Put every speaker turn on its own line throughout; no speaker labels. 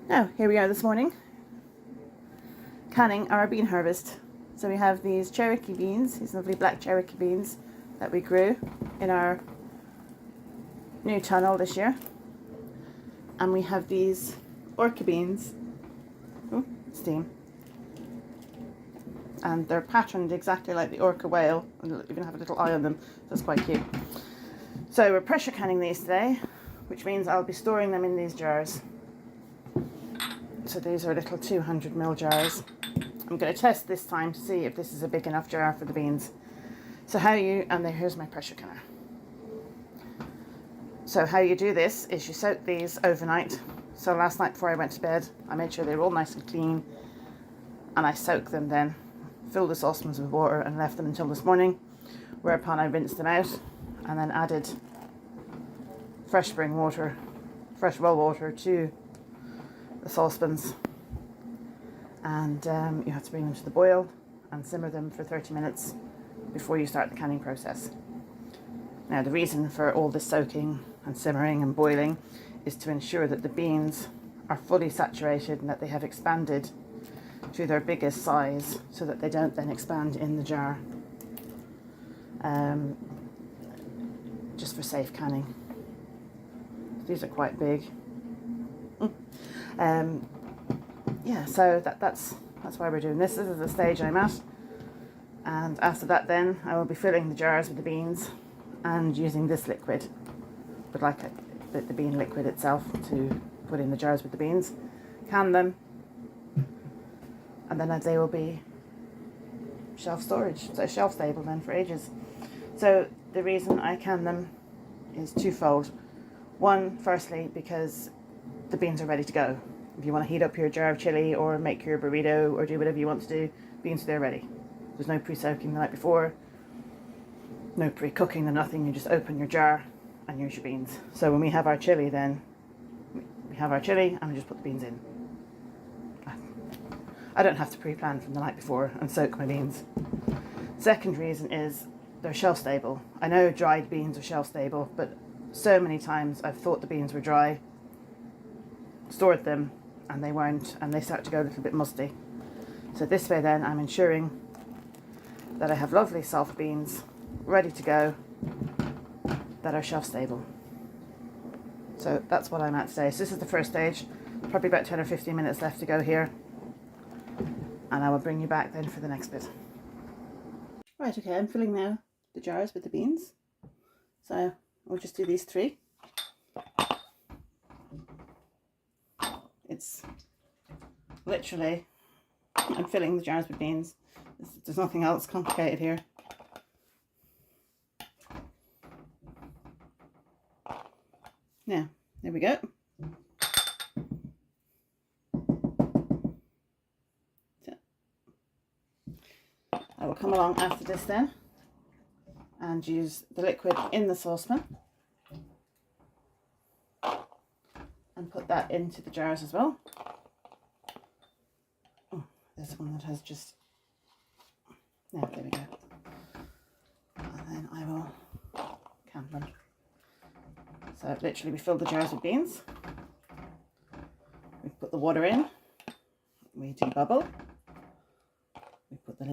Now, here we are this morning, canning our bean harvest. So we have these Cherokee beans, these lovely black Cherokee beans that we grew in our new tunnel this year. And we have these orca beans, steam. And they're patterned exactly like the orca whale, and they'll even have a little eye on them, so it's quite cute. So we're pressure canning these today, which means I'll be storing them in these jars. So these are little 200ml jars. I'm going to test this time to see if this is a big enough jar for the beans. So here's my pressure canner. So how you do this is you soak these overnight. So last night before I went to bed, I made sure they were all nice and clean, and I soaked them then, filled the saucepans with water and left them until this morning, whereupon I rinsed them out and then added fresh spring water, fresh well water to the saucepans, and you have to bring them to the boil and simmer them for 30 minutes before you start the canning process. Now the reason for all this soaking and simmering and boiling is to ensure that the beans are fully saturated and that they have expanded to their biggest size, so that they don't then expand in the jar, just for safe canning. These are quite big. Yeah, so that's why we're doing this. This is the stage I'm at, and after that then I will be filling the jars with the beans and using this liquid, but like the bean liquid itself, to put in the jars with the beans, can them, and then they will be shelf storage, so shelf stable then for ages. So the reason I can them is twofold. One, firstly, because the beans are ready to go. If you want to heat up your jar of chili or make your burrito or do whatever you want to do, beans are there ready. There's no pre-soaking the night before, no pre-cooking, no nothing. You just open your jar and use your beans. So when we have our chili, then we have our chili and we just put the beans in. I don't have to pre-plan from the night before and soak my beans. Second reason is they're shelf stable. I know dried beans are shelf stable, but so many times I've thought the beans were dry, stored them, and they weren't, and they start to go a little bit musty. So this way then I'm ensuring that I have lovely soft beans ready to go that are shelf stable. So that's what I'm at today. So this is the first stage, probably about 10 or 15 minutes left to go here, and I will bring you back then for the next bit. Right, okay, I'm filling now the jars with the beans. So we'll just do these 3. It's literally, I'm filling the jars with beans. There's nothing else complicated here. Now, there we go. So, I will come along after this then and use the liquid in the saucepan and put that into the jars as well. Oh, there's one that has just, there we go. And then I will can them. So literally we fill the jars with beans, we put the water in, we debubble,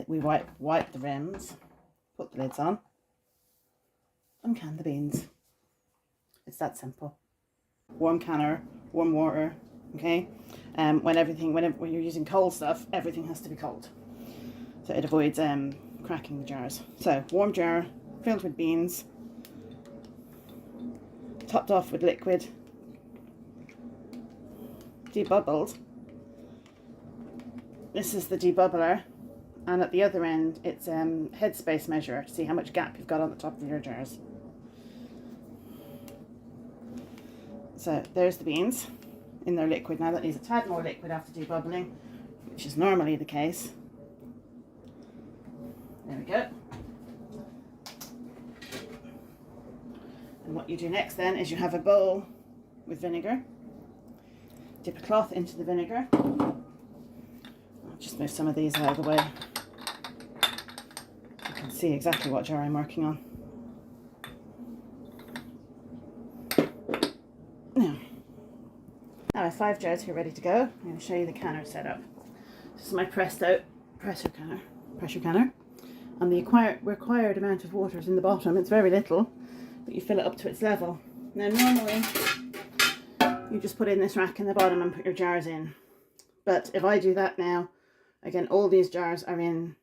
we wipe the rims, put the lids on, and can the beans. It's that simple. Warm canner, warm water, okay? When you're using cold stuff, everything has to be cold, so it avoids cracking the jars. So warm jar filled with beans, topped off with liquid, debubbled. This is the debubbler, and at the other end it's headspace measure to see how much gap you've got on the top of your jars. So there's the beans in their liquid. Now that needs a tad more liquid after debubbling, which is normally the case. There we go. And what you do next then is you have a bowl with vinegar. Dip a cloth into the vinegar. I'll just move some of these out of the way. You can see exactly what jar I'm working on. Now have 5 jars here ready to go. I'm going to show you the canner setup. This is my pressed out pressure canner. And the required amount of water is in the bottom. It's very little, but you fill it up to its level. Now normally you just put in this rack in the bottom and put your jars in. But if I do that now, again, all these jars are in,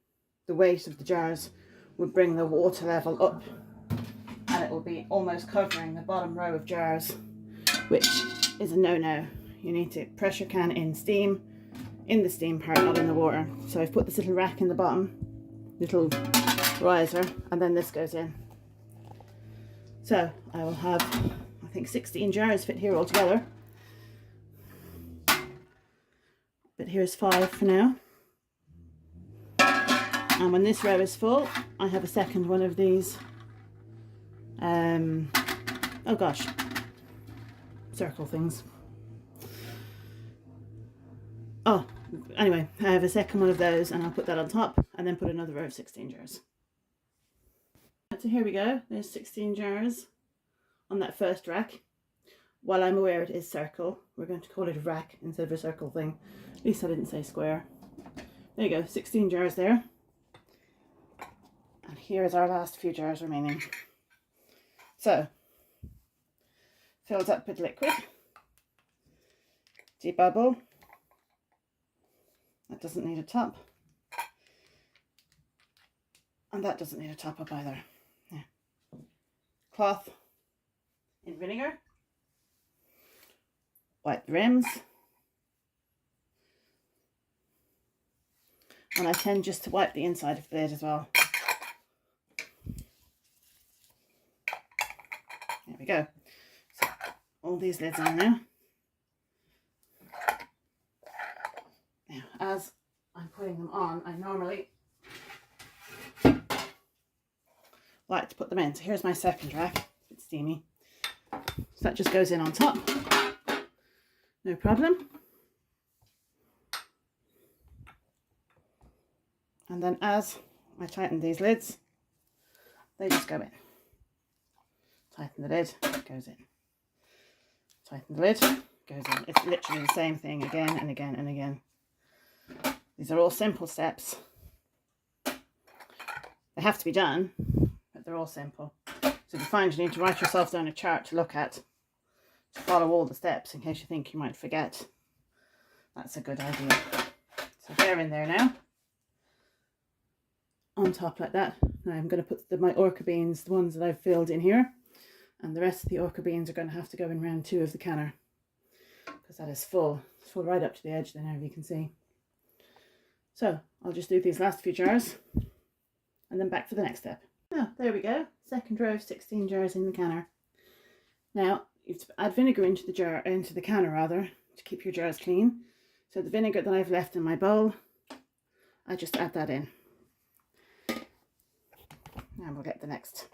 the weight of the jars would bring the water level up, and it will be almost covering the bottom row of jars, which is a no-no. You need to pressure can in steam, in the steam part, not in the water. So I've put this little rack in the bottom, little riser, and then this goes in. So I will have, I think 16 jars fit here altogether. But here's 5 for now. And when this row is full, I have a second one of these, oh gosh, circle things. Oh, anyway, I have a second one of those, and I'll put that on top and then put another row of 16 jars. So here we go, there's 16 jars on that first rack. While I'm aware it is circle, we're going to call it a rack instead of a circle thing. At least I didn't say square. There you go, 16 jars there. And here is our last few jars remaining. So, filled up with liquid, debubble, that doesn't need a top, and that doesn't need a top up either. Yeah. Cloth in vinegar, wipe the rims, and I tend just to wipe the inside of the lid as well. There we go. So all these lids on now. Now, as I'm putting them on, I normally like to put them in. So here's my second rack. It's steamy. So that just goes in on top. No problem. And then as I tighten these lids, they just go in. Tighten the lid, it goes in. Tighten the lid, goes in. It's literally the same thing again and again and again. These are all simple steps. They have to be done, but they're all simple. So if you find you need to write yourself down a chart to look at, to follow all the steps in case you think you might forget, that's a good idea. So they're in there now. On top like that. Now I'm going to put my orca beans, the ones that I've filled in here, and the rest of the orca beans are going to have to go in round 2 of the canner, because that is full. It's full right up to the edge there now, you can see. So I'll just do these last few jars and then back for the next step. Now there we go, second row of 16 jars in the canner. Now you have to add vinegar into the canner rather, to keep your jars clean. So the vinegar that I've left in my bowl, I just add that in. And we'll get the next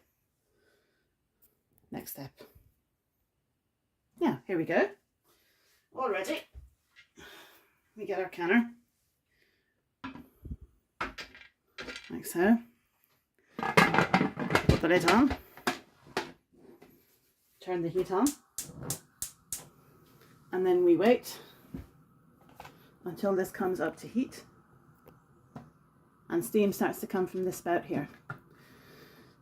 step. Now, here we go. All ready. We get our canner. Like so. Put the lid on. Turn the heat on. And then we wait until this comes up to heat. And steam starts to come from this spout here.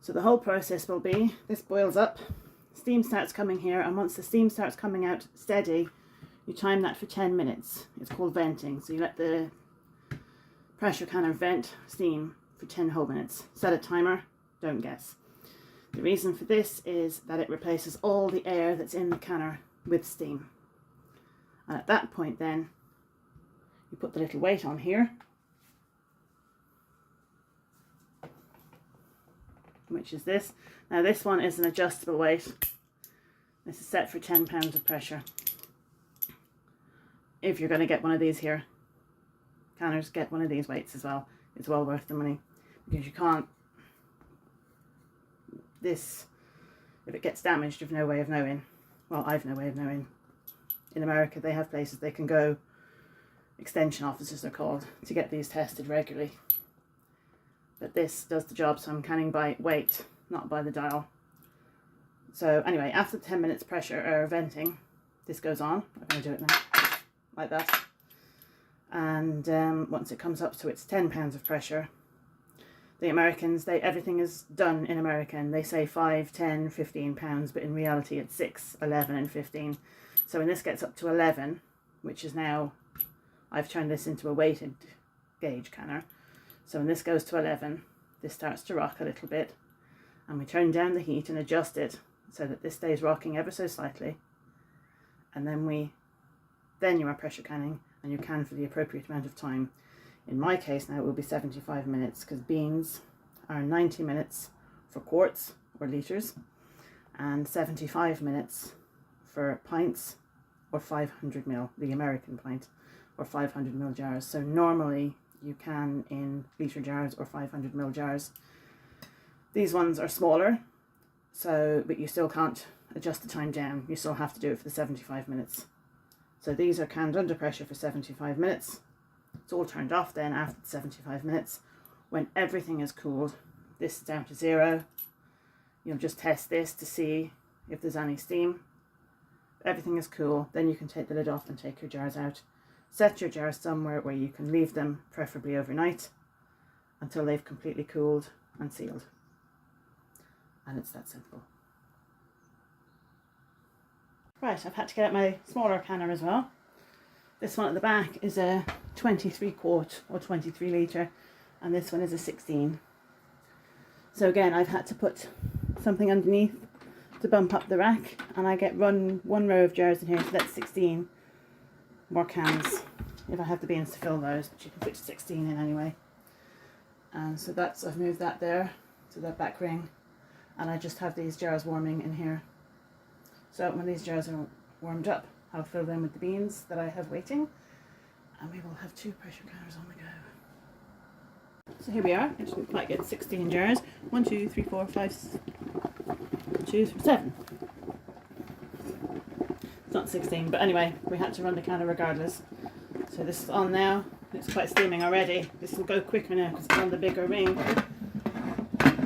So the whole process will be, this boils up, steam starts coming here, and once the steam starts coming out steady, you time that for 10 minutes. It's called venting. So you let the pressure canner vent steam for 10 whole minutes. Set a timer, don't guess. The reason for this is that it replaces all the air that's in the canner with steam. And at that point then, you put the little weight on here, which is this. Now this one is an adjustable weight. This is set for 10 pounds of pressure. If you're going to get one of these here, canners, get one of these weights as well. It's well worth the money, because you can't, if it gets damaged, you've no way of knowing. Well, I've no way of knowing. In America they have places they can go, extension officers they're called, to get these tested regularly. But this does the job, so I'm canning by weight, not by the dial. So anyway, after 10 minutes pressure or venting, this goes on. I'm going to do it now. like that. And once it comes up to its 10 pounds of pressure, the Americans, everything is done in America, and they say 5, 10, 15 pounds, but in reality it's 6, 11 and 15. So when this gets up to 11, which is now, I've turned this into a weighted gauge canner. So when this goes to 11, this starts to rock a little bit, and we turn down the heat and adjust it so that this stays rocking ever so slightly. And then you are pressure canning, and you can for the appropriate amount of time. In my case now it will be 75 minutes, because beans are 90 minutes for quarts or litres, and 75 minutes for pints or 500 ml, the American pint, or 500 ml jars. So normally you can in litre jars or 500 ml jars. These ones are smaller, but you still can't adjust the time down. You still have to do it for the 75 minutes. So these are canned under pressure for 75 minutes. It's all turned off then after the 75 minutes. When everything is cooled, this is down to 0. You'll just test this to see if there's any steam. If everything is cool, then you can take the lid off and take your jars out. Set your jars somewhere where you can leave them, preferably overnight, until they've completely cooled and sealed. And it's that simple. Right, I've had to get out my smaller canner as well. This one at the back is a 23 quart or 23 litre, and this one is a 16. So again, I've had to put something underneath to bump up the rack, and I get one row of jars in here, so that's 16 more cans if I have the beans to fill those, but you can put 16 in anyway. And so I've moved that there to the back ring, and I just have these jars warming in here. So when these jars are warmed up, I'll fill them with the beans that I have waiting, and we will have 2 pressure canners on the go. So here we are. I didn't quite get 16 jars. 1, 2, 3, 4, 5, 7. It's not 16, but anyway, we had to run the canner regardless. So this is on now. It's quite steaming already. This will go quicker now because it's on the bigger ring.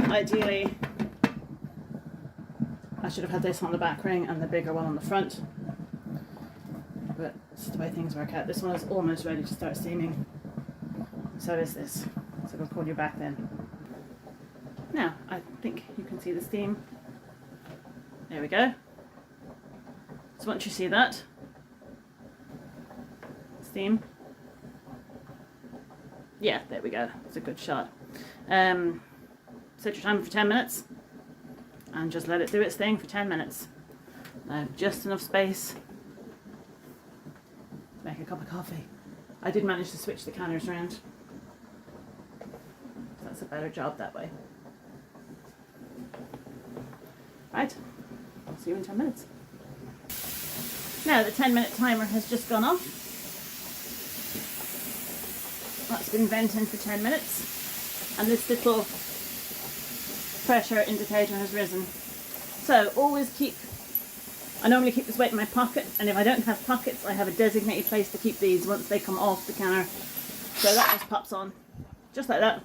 Ideally, I should have had this on the back ring and the bigger one on the front. But it's the way things work out. This one is almost ready to start steaming. So is this. So we'll call you back then. Now, I think you can see the steam. There we go. So once you see that, steam. Yeah, there we go. It's a good shot. Set your timer for 10 minutes and just let it do its thing for 10 minutes. Now, just enough space to make a cup of coffee. I did manage to switch the canners around. That's a better job that way. Right, I'll see you in 10 minutes. Now the 10-minute timer has just gone off. That's been venting for 10 minutes, and this little pressure indicator has risen. So always I normally keep this weight in my pocket, and if I don't have pockets, I have a designated place to keep these once they come off the canner. So that just pops on, just like that.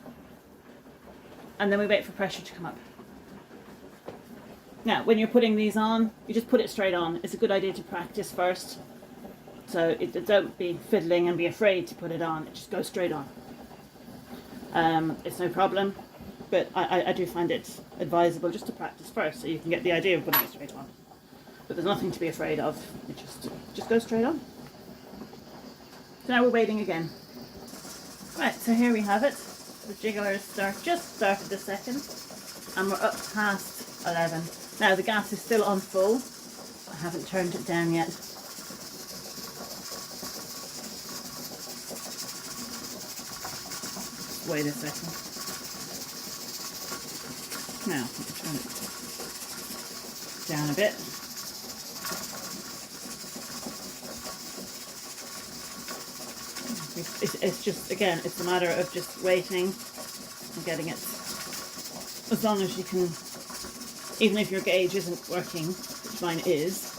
And then we wait for pressure to come up. Now, when you're putting these on, you just put it straight on. It's a good idea to practice first. So don't be fiddling and be afraid to put it on. It just goes straight on. It's no problem, but I do find it advisable just to practice first so you can get the idea of putting it straight on. But there's nothing to be afraid of. It just goes straight on. So now we're waiting again. Right, so here we have it. The jigglers just started this second, and we're up past 11. Now the gas is still on full. I haven't turned it down yet. Wait a second. Now, let's turn it down a bit. It's just, again, it's a matter of just waiting and getting it as long as you can. Even if your gauge isn't working, which mine is,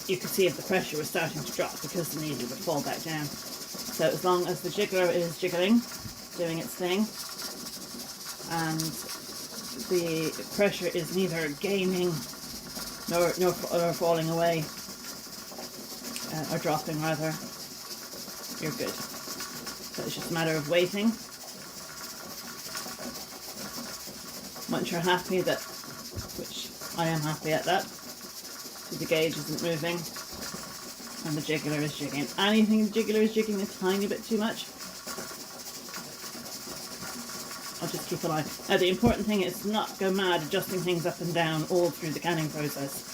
you can see if the pressure was starting to drop because the needle would fall back down. So as long as the jiggler is jiggling, doing its thing, and the pressure is neither gaining nor falling away, or dropping rather, you're good. So it's just a matter of waiting. Once you're happy that, which I am happy at that, so the gauge isn't moving and the jiggler is jigging. Anything the jiggler is jigging a tiny bit too much, I'll just keep an eye. Now the important thing is to not go mad adjusting things up and down all through the canning process.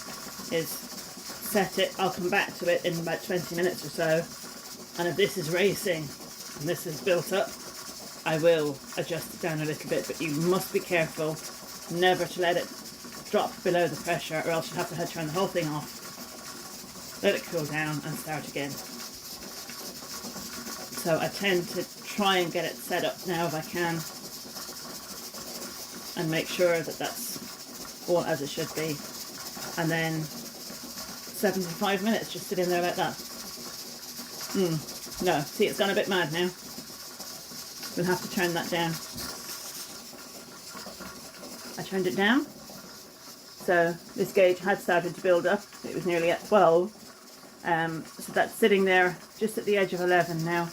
Is set it, I'll come back to it in about 20 minutes or so, and if this is racing and this is built up, I will adjust it down a little bit, but you must be careful never to let it drop below the pressure, or else you have to turn the whole thing off, let it cool down and start again. So I tend to try and get it set up now if I can, and make sure that that's all as it should be, and then 75 minutes just sitting there like that. No, see, it's gone a bit mad now. We'll have to turn that down. I turned it down, so this gauge had started to build up. It was nearly at 12, so that's sitting there just at the edge of 11 now.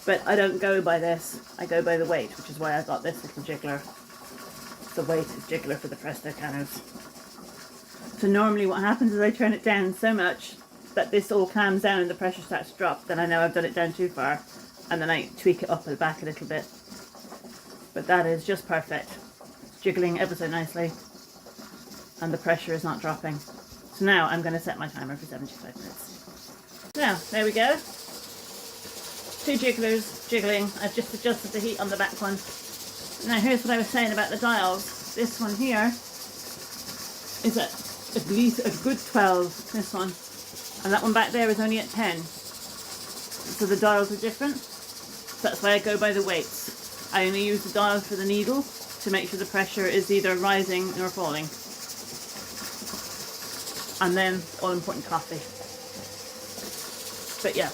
But I don't go by this, I go by the weight, which is why I got this little jiggler. The weighted jiggler for the Presto Canos. So normally what happens is I turn it down so much that this all calms down and the pressure starts to drop, then I know I've done it down too far, and then I tweak it up at the back a little bit. But that is just perfect. It's jiggling ever so nicely and the pressure is not dropping. So now I'm going to set my timer for 75 minutes. Now, there we go. 2 jigglers jiggling. I've just adjusted the heat on the back one. Now here's what I was saying about the dials. This one here is at least a good 12, this one. And that one back there is only at 10. So the dials are different. So that's why I go by the weights. I only use the dial for the needle to make sure the pressure is either rising or falling. And then all important coffee. But yeah,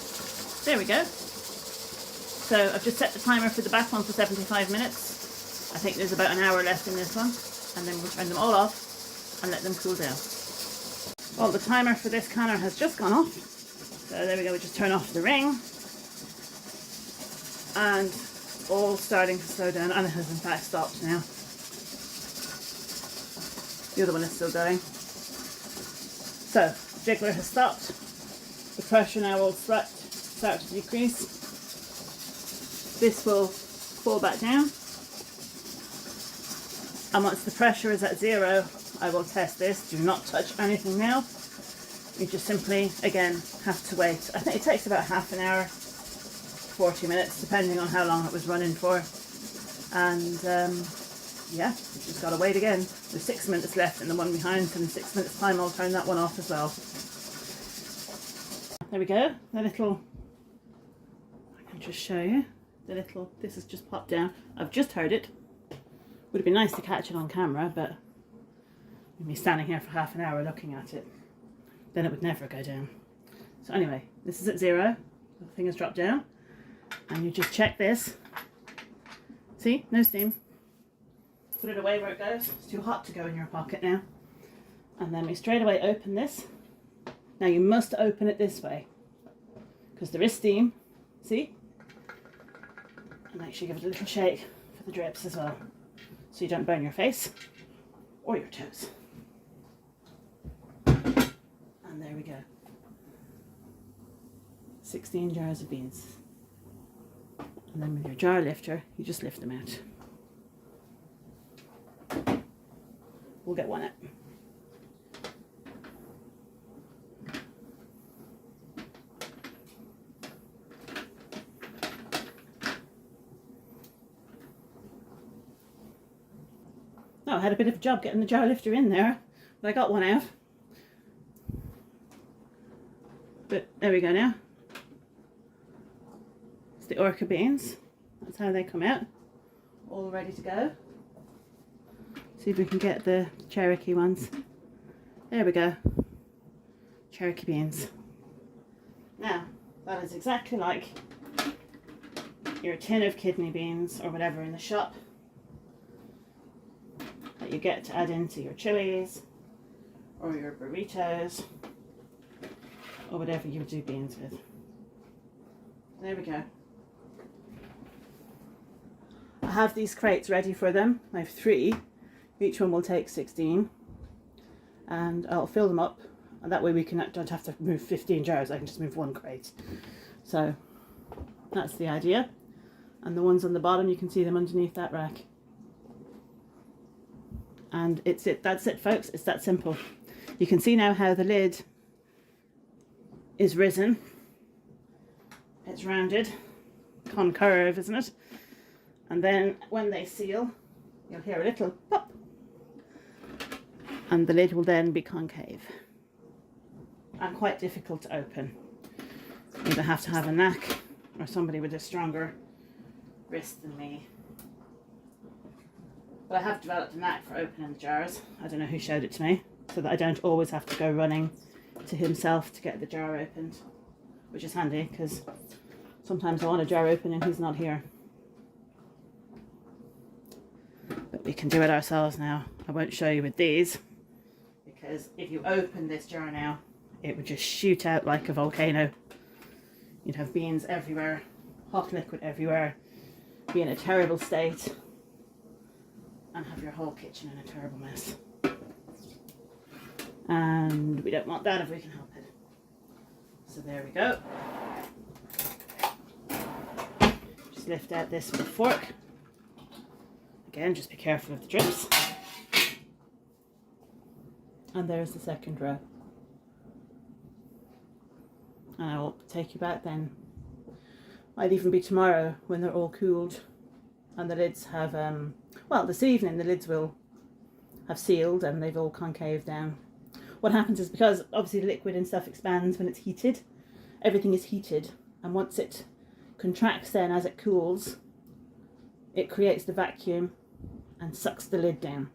there we go. So I've just set the timer for the back one for 75 minutes. I think there's about an hour left in this one, and then we'll turn them all off and let them cool down. Well, the timer for this canner has just gone off. So there we go, we just turn off the ring. And all starting to slow down, and it has in fact stopped now. The other one is still going. So, jiggler has stopped. The pressure now will start to decrease. This will fall back down. And once the pressure is at 0, I will test this. Do not touch anything now. You just simply, again, have to wait. I think it takes about half an hour, 40 minutes, depending on how long it was running for. And yeah, you just got to wait again. There's 6 minutes left in the one behind, so in 6 minutes time I'll turn that one off as well. There we go. The little, I can just show you. The little, this has just popped down. I've just heard it. Would have been nice to catch it on camera, but we'd be standing here for half an hour looking at it. Then it would never go down. So anyway, this is at 0. The thing has dropped down. And you just check this. See? No steam. Put it away where it goes. It's too hot to go in your pocket now. And then we straight away open this. Now you must open it this way, because there is steam. See? And make sure you give it a little shake for the drips as well, so you don't burn your face or your toes. And there we go. 16 jars of beans. And then with your jar lifter, you just lift them out. We'll get one out. Oh, I had a bit of a job getting the jar lifter in there, but I got one out. But there we go now. It's the orca beans. That's how they come out. All ready to go. See if we can get the Cherokee ones. There we go. Cherokee beans. Now, that is exactly like your tin of kidney beans or whatever in the shop that you get to add into your chilies or your burritos or whatever you do beans with. there we go. I have these crates ready for them. I have 3. Each one will take 16. And I'll fill them up. And that way we don't have to move 15 jars. I can just move 1 crate. So that's the idea. And the ones on the bottom, you can see them underneath that rack. And that's it folks, it's that simple. You can see now how the lid is risen. It's rounded, concave, isn't it? And then when they seal, you'll hear a little pop. And the lid will then be concave. And quite difficult to open. You either have to have a knack or somebody with a stronger wrist than me. But I have developed a knack for opening the jars. I don't know who showed it to me, so that I don't always have to go running to himself to get the jar opened, which is handy because sometimes I want a jar open and he's not here. But we can do it ourselves now. I won't show you with these because if you open this jar now, it would just shoot out like a volcano. You'd have beans everywhere, hot liquid everywhere, be in a terrible state, and have your whole kitchen in a terrible mess. And we don't want that if we can help it. So there we go. Just lift out this with a fork. Again, just be careful of the drips. And there's the second row. And I will take you back then. Might even be tomorrow when they're all cooled and the lids have, well, this evening the lids will have sealed and they've all concave down. What happens is, because obviously the liquid and stuff expands when it's heated, everything is heated, and once it contracts then as it cools, it creates the vacuum and sucks the lid down,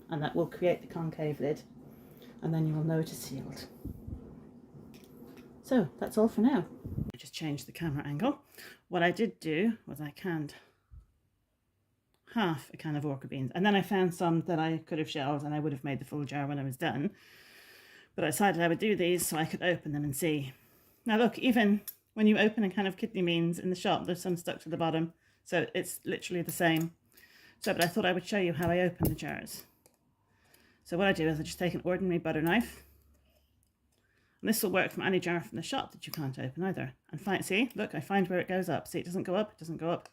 and that will create the concave lid, and then you will know it is sealed. So that's all for now. I just changed the camera angle. What I did do was I canned half a can of orchid beans, and then I found some that I could have shelved and I would have made the full jar when I was done, but I decided I would do these so I could open them and see. Now look, even when you open a can of kidney beans in the shop, there's some stuck to the bottom, so it's literally the same. So, but I thought I would show you how I open the jars. So what I do is I just take an ordinary butter knife, and this will work from any jar from the shop that you can't open either. And see, look, I find where it goes up. See, it doesn't go up, it doesn't go up.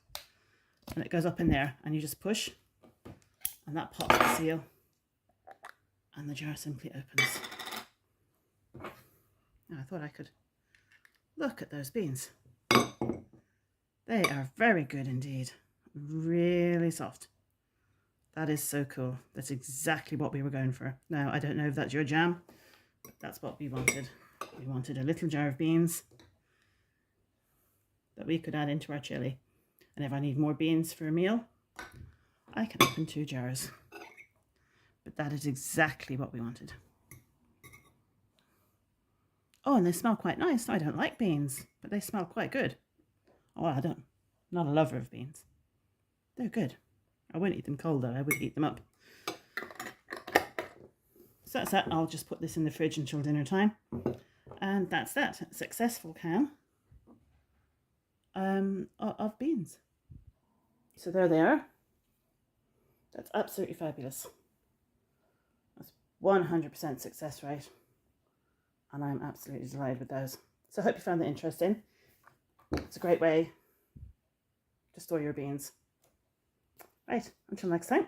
And it goes up in there, and you just push, and that pops the seal, and the jar simply opens. Now I thought I could look at those beans. They are very good indeed. Really soft. That is so cool. That's exactly what we were going for. Now, I don't know if that's your jam, but that's what we wanted. We wanted a little jar of beans that we could add into our chili. And if I need more beans for a meal, I can open 2 jars. But that is exactly what we wanted. Oh, and they smell quite nice. I don't like beans, but they smell quite good. Oh, I'm not a lover of beans. They're good. I wouldn't eat them cold though, I would eat them up. So that's that. I'll just put this in the fridge until dinner time. And that's that. A successful can of beans. So there they are. That's absolutely fabulous. That's 100% success rate. And I'm absolutely delighted with those. So I hope you found that interesting. It's a great way to store your beans. Right, until next time.